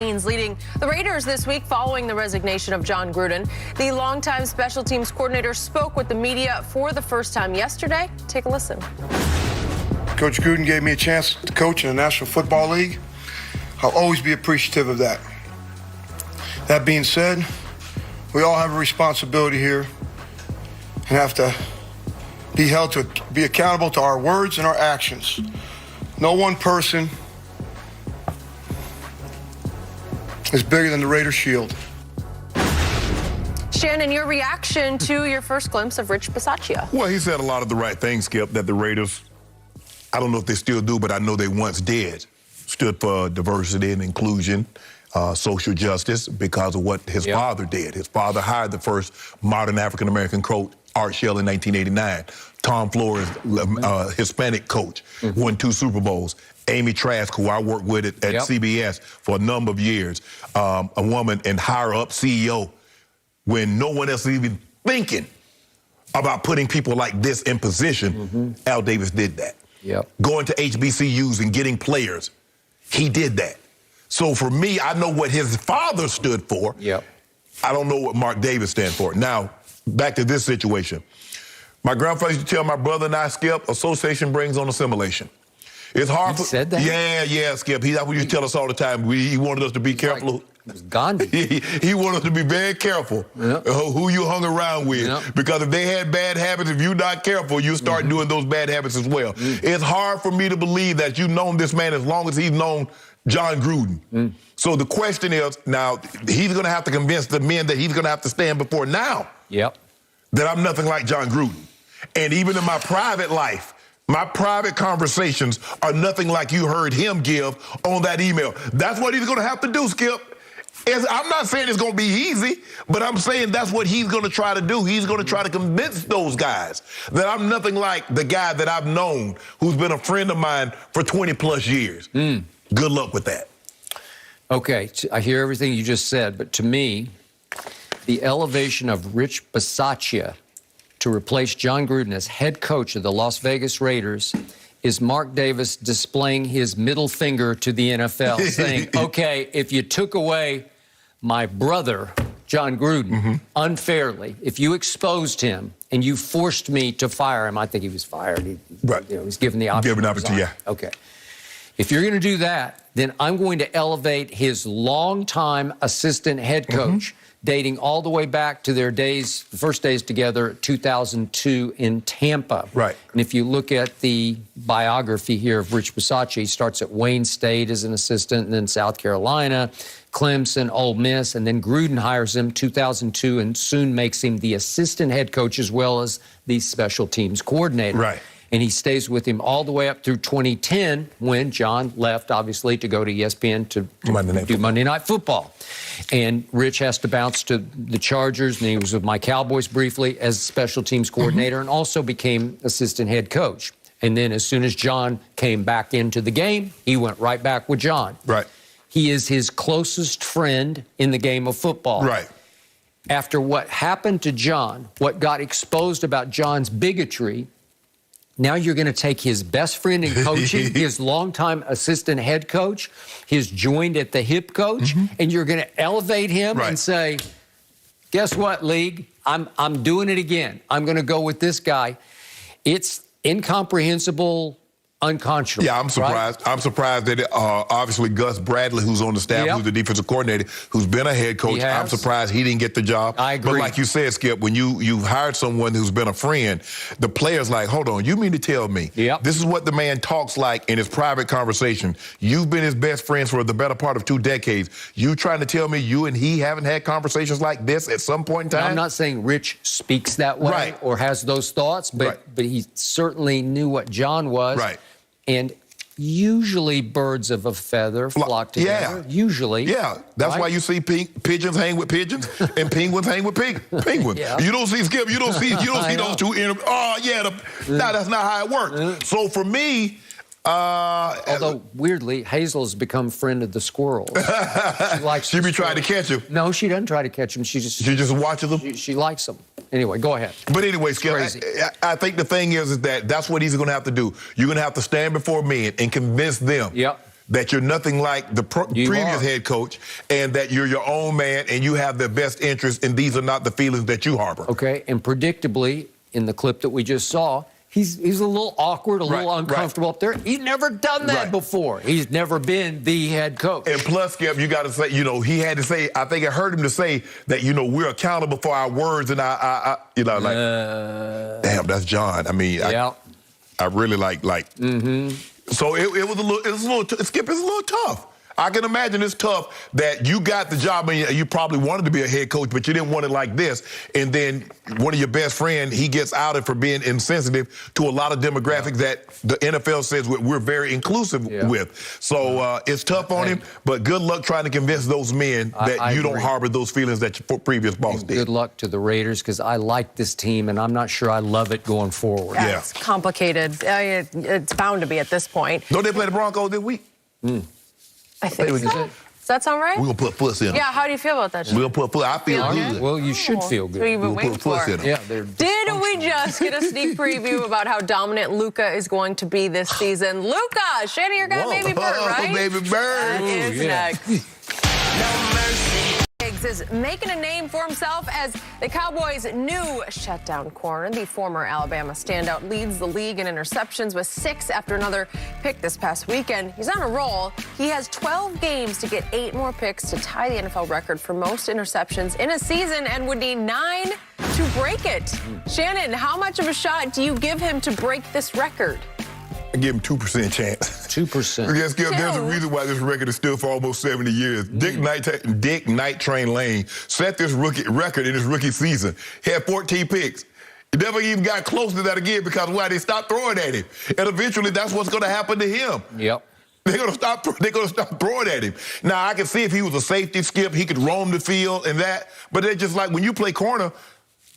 Haynes leading the Raiders this week following the resignation of Jon Gruden. The longtime special teams coordinator spoke with the media for the first time yesterday. Take a listen. Coach Gruden gave me a chance to coach in the National Football League. I'll always be appreciative of that. That being said, we all have a responsibility here and have to be held to be accountable to our words and our actions. No one person is bigger than the Raiders shield. Shannon, your reaction to your first glimpse of Rich Bisaccia? Well, he said a lot of the right things, Skip, that the Raiders, I don't know if they still do, but I know they once did, stood for diversity and inclusion, social justice, because of what his father did. His father hired the first modern African-American coach, Art Shell, in 1989. Tom Flores, Hispanic coach, won 2 Super Bowls. Amy Trask, who I worked with at CBS for a number of years, a woman and higher-up CEO, when no one else is even thinking about putting people like this in position, Al Davis did that. Going to HBCUs and getting players, he did that. So for me, I know what his father stood for. I don't know what Mark Davis stands for. Now, back to this situation. My grandfather used to tell my brother and I, Skip, association brings on assimilation. It's hard He said that? Yeah, Skip. That's what he used to tell us all the time. He wanted us to be careful. Like, it was Gandhi. He wanted us to be very careful who you hung around with. Because if they had bad habits, if you're not careful, you start doing those bad habits as well. It's hard for me to believe that you've known this man as long as he's known Jon Gruden. So the question is, now, he's going to have to convince the men that he's going to have to stand before now that I'm nothing like Jon Gruden. And even in my private life, my private conversations are nothing like you heard him give on that email. That's what he's going to have to do, Skip. I'm not saying it's going to be easy, but I'm saying that's what he's going to try to do. He's going to try to convince those guys that I'm nothing like the guy that I've known who's been a friend of mine for 20-plus years. Good luck with that. Okay, I hear everything you just said, but to me, the elevation of Rich Bisaccia to replace Jon Gruden as head coach of the Las Vegas Raiders is Mark Davis displaying his middle finger to the NFL, saying, okay, if you took away my brother, Jon Gruden, unfairly, if you exposed him and you forced me to fire him, I think he was fired. He was given the option. Okay. If you're going to do that, then I'm going to elevate his longtime assistant head coach, dating all the way back to their days, the first days together, 2002 in Tampa. And if you look at the biography here of Rich Bisaccia, he starts at Wayne State as an assistant, and then South Carolina, Clemson, Ole Miss, and then Gruden hires him 2002 and soon makes him the assistant head coach as well as the special teams coordinator. And he stays with him all the way up through 2010 when Jon left, obviously, to go to ESPN to do Monday Night Football. And Rich has to bounce to the Chargers, and he was with my Cowboys briefly as special teams coordinator and also became assistant head coach. And then as soon as Jon came back into the game, he went right back with Jon. He is his closest friend in the game of football. After what happened to Jon, what got exposed about Jon's bigotry, now you're going to take his best friend in coaching, his longtime assistant head coach, his joined at the hip coach, and you're going to elevate him and say, guess what, league? I'm doing it again. I'm going to go with this guy. It's incomprehensible, unconscionable. Yeah, I'm surprised. I'm surprised that obviously Gus Bradley, who's on the staff, who's the defensive coordinator, who's been a head coach, I'm surprised he didn't get the job. I agree. But like you said, Skip, when you've hired someone who's been a friend, the player's like, hold on, you mean to tell me this is what the man talks like in his private conversation? You've been his best friends for the better part of 2 decades. You trying to tell me you and he haven't had conversations like this at some point in time? Now, I'm not saying Rich speaks that way or has those thoughts, but he certainly knew what Jon was. And usually birds of a feather flock together. Usually. That's why you see pigeons hang with pigeons and penguins hang with penguins. You don't see, Skip, you don't see those two. That's not how it works. So for me, although weirdly, Hazel has become friend of the squirrels. She be trying to catch him. No, she doesn't try to catch them. She just watches them. She likes them. Anyway, go ahead. But anyway, Skip, I think the thing is that that's what he's going to have to do. You're going to have to stand before men and convince them that you're nothing like the previous head coach, and that you're your own man and you have the best interest, and these are not the feelings that you harbor. Okay, and predictably, in the clip that we just saw, he's a little awkward, a little uncomfortable up there. He's never done that before. He's never been the head coach. And plus, Skip, you got to say, he had to say, I think I heard him to say that, we're accountable for our words and damn, that's John. I mean, I really like. So it was a little, Skip, it's a little tough. I can imagine it's tough that you got the job and you probably wanted to be a head coach, but you didn't want it like this. And then one of your best friends, he gets outed for being insensitive to a lot of demographics that the NFL says we're very inclusive with. So it's tough on him, but good luck trying to convince those men that you don't harbor those feelings that your previous boss did. Good luck to the Raiders, because I like this team, and I'm not sure I love it going forward. Yeah. It's complicated. It's bound to be at this point. Don't they play the Broncos this week? I think so. Does that sound right? We're going to put Foots in them. Yeah, how do you feel about that? We're going to put Foots. I feel good. Well, you should feel good. So you've been waiting for. Yeah, Did we just get a sneak preview about how dominant Luka is going to be this season? Luka, Shannon, you're got Baby Bird, right? Baby Bird. That is next. No mercy. Is making a name for himself as the Cowboys' new shutdown corner. The former Alabama standout leads the league in interceptions with 6 after another pick this past weekend. He's on a roll. He has 12 games to get 8 more picks to tie the NFL record for most interceptions in a season and would need 9 to break it. Shannon, how much of a shot do you give him to break this record? I give him 2% chance. 2%. Yes, Skip, there's a reason why this record is still for almost 70 years. Dick Night Train Lane set this rookie record in his rookie season. He had 14 picks. He never even got close to that again because why? They stopped throwing at him. And eventually that's what's going to happen to him. Yep. They're going to stop throwing at him. Now, I can see if he was a safety, Skip, he could roam the field and that. But they're just like, when you play corner,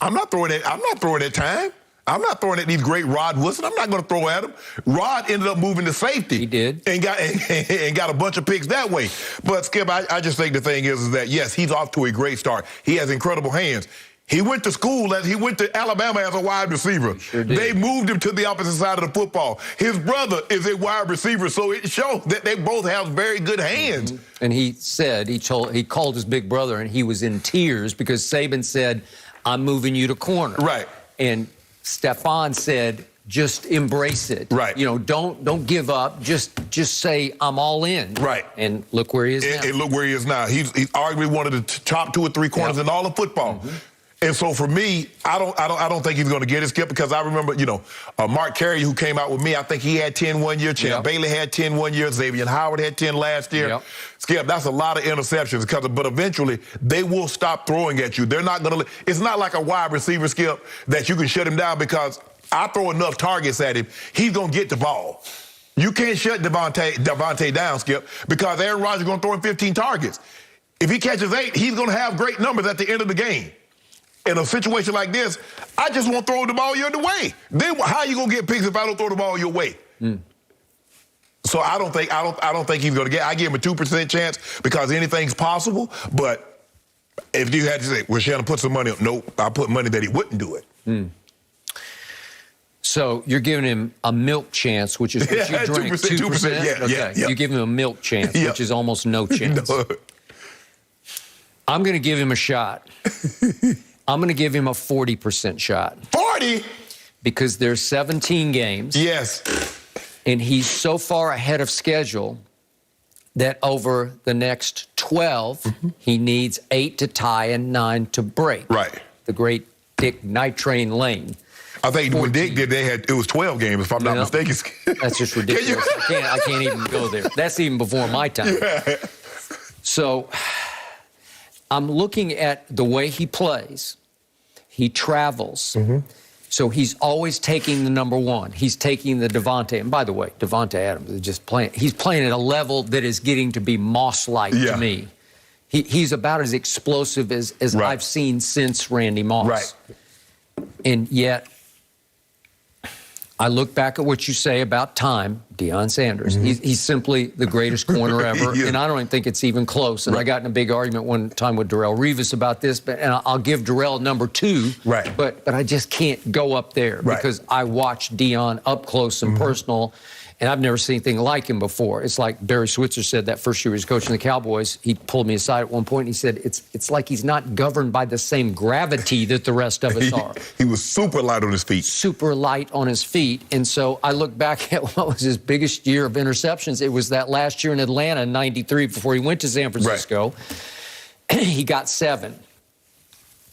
I'm not throwing at time. I'm not throwing at these great Rod Woodson. I'm not going to throw at him. Rod ended up moving to safety. He did. And got a bunch of picks that way. But, Skip, I just think the thing is that, yes, he's off to a great start. He has incredible hands. He went to school, he went to Alabama as a wide receiver. Sure did. They moved him to the opposite side of the football. His brother is a wide receiver, so it shows that they both have very good hands. And he said, he called his big brother, and he was in tears because Saban said, I'm moving you to corner. Right. And Stephon said, just embrace it. Right. Don't give up. Just say, I'm all in. Right. And look where he is now. And look where he is now. He's arguably one of the top 2 or 3 corners in all of football. And so for me, I don't think he's going to get it, Skip, because I remember, Mark Carey, who came out with me, I think he had 10 one year. Champ Bailey had 10 one year. Xavier Howard had 10 last year. Yep. Skip, that's a lot of interceptions, but eventually they will stop throwing at you. They're not going to. It's not like a wide receiver, Skip, that you can shut him down because I throw enough targets at him, he's going to get the ball. You can't shut Devontae down, Skip, because Aaron Rodgers is going to throw him 15 targets. If he catches 8, he's going to have great numbers at the end of the game. In a situation like this, I just won't throw the ball your way. Then how are you gonna get picks if I don't throw the ball your way? So I don't think he's gonna get. I give him a 2% chance because anything's possible. But if you had to say, well, Shannon, put some money on, nope, I put money that he wouldn't do it. So you're giving him a milk chance, which is what you drink. 2%? Yeah. You give him a milk chance, which is almost no chance. No. I'm gonna give him a shot. I'm going to give him a 40% shot. 40? Because there's 17 games. Yes. And he's so far ahead of schedule that over the next 12, he needs 8 to tie and 9 to break. Right. The great Dick Night Train Lane. I think 14. When Dick did, it was 12 games, if I'm not mistaken. That's just ridiculous. I can't even go there. That's even before my time. Yeah. So I'm looking at the way he plays. He travels. So he's always taking the number 1. He's taking the Devontae. And by the way, Devontae Adams is just playing. He's playing at a level that is getting to be Moss-like to me. He's about as explosive as I've seen since Randy Moss. Right. And yet, I look back at what you say about time, Deion Sanders. He's simply the greatest corner ever, and I don't even think it's even close. And I got in a big argument one time with Darrelle Revis about this, and I'll give Darrelle number 2. Right. But I just can't go up there because I watched Deion up close and personal, And I've never seen anything like him before. It's like Barry Switzer said that first year he was coaching the Cowboys. He pulled me aside at one point and he said, it's like he's not governed by the same gravity that the rest of us are. He was super light on his feet. Super light on his feet. And so I look back at what was his biggest year of interceptions. It was that last year in Atlanta in '93 before he went to San Francisco. Right. He got 7.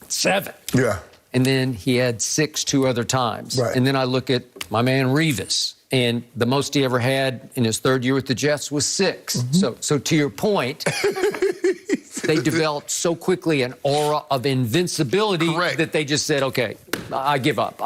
7. Yeah. And then he had 6 2 other times. Right. And then I look at my man Revis. And the most he ever had in his 3rd year with the Jets was 6. Mm-hmm. So to your point, they developed so quickly an aura of invincibility that they just said, okay, I give up.